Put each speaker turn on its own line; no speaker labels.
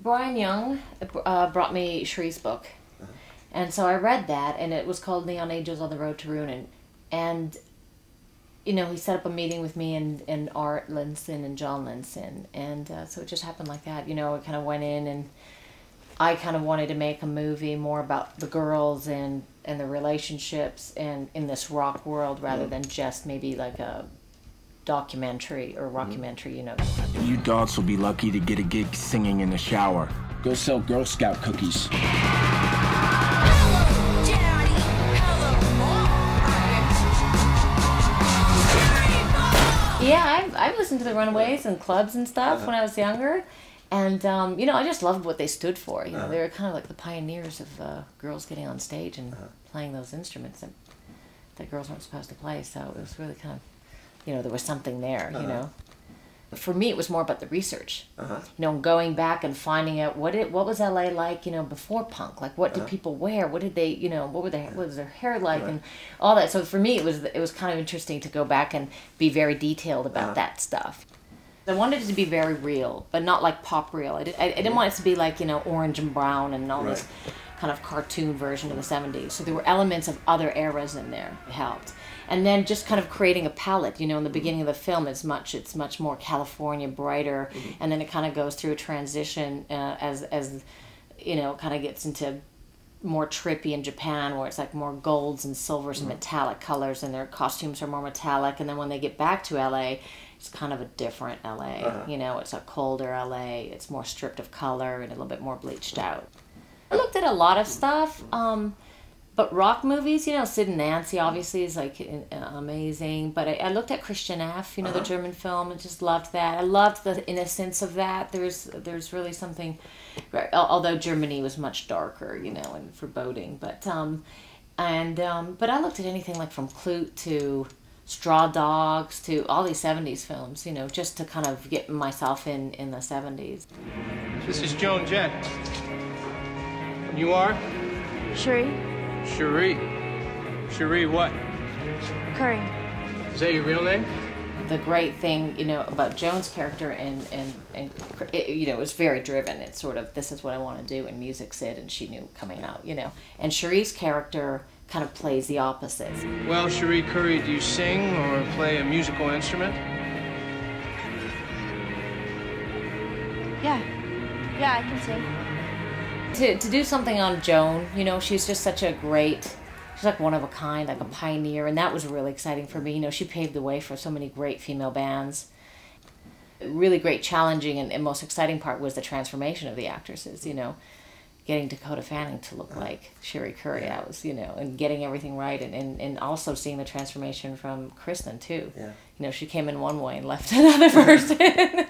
Brian Young brought me Cherie's book, and so I read that, and it was called Neon Angels on the Road to Ruin, and you know, he set up a meeting with me and Art Linson and John Linson, and so it just happened like that. You know, I kind of went in, and I kind of wanted to make a movie more about the girls and the relationships and in this rock world rather than just maybe like a documentary or rockumentary, you know.
You dogs will be lucky to get a gig singing in the shower.
Go sell Girl Scout cookies.
Yeah, I listened to the Runaways and clubs and stuff when I was younger. And, you know, I just loved what they stood for. You know, they were kind of like the pioneers of girls getting on stage and playing those instruments that girls weren't supposed to play. So it was really kind of, you know, there was something there, you know. For me, it was more about the research. You know, going back and finding out what was LA like, you know, before punk. Like, what did people wear? What did they, you know, what was their hair like, and all that. So for me, it was kind of interesting to go back and be very detailed about that stuff. I wanted it to be very real, but not like pop real. I didn't want it to be like, you know, orange and brown and all this kind of cartoon version of the 70s. So there were elements of other eras in there that helped. And then just kind of creating a palette, you know, in the beginning of the film, it's much more California, brighter, and then it kind of goes through a transition as you know, kind of gets into more trippy in Japan, where it's like more golds and silvers and metallic colors, and their costumes are more metallic. And then when they get back to LA, it's kind of a different LA. You know, it's a colder LA. It's more stripped of color and a little bit more bleached out. I looked at a lot of stuff. But rock movies, you know, Sid and Nancy obviously is like amazing. But I looked at Christian F, you know, the German film, and just loved that. I loved the innocence of that. There's really something, although Germany was much darker, you know, and foreboding. But but I looked at anything like from Clute to Straw Dogs to all these 70s films, you know, just to kind of get myself in the 70s.
This is Joan Jett. And you are?
Cherie.
Cherie. Cherie what?
Curry.
Is that your real name?
The great thing, you know, about Joan's character and it, you know, it was very driven. It's sort of, this is what I want to do, and music Sid, and she knew coming out, you know. And Cherie's character kind of plays the opposites.
Well, Cherie Curry, do you sing or play a musical instrument?
Yeah. Yeah, I can sing.
To do something on Joan, you know, she's just such a great, she's like one of a kind, like a pioneer, and that was really exciting for me. You know, she paved the way for so many great female bands. Really great, challenging, and most exciting part was the transformation of the actresses, you know. Getting Dakota Fanning to look like Cherie Curry, that was, you know, and getting everything right, and also seeing the transformation from Kristen, too. You know, she came in one way and left another person.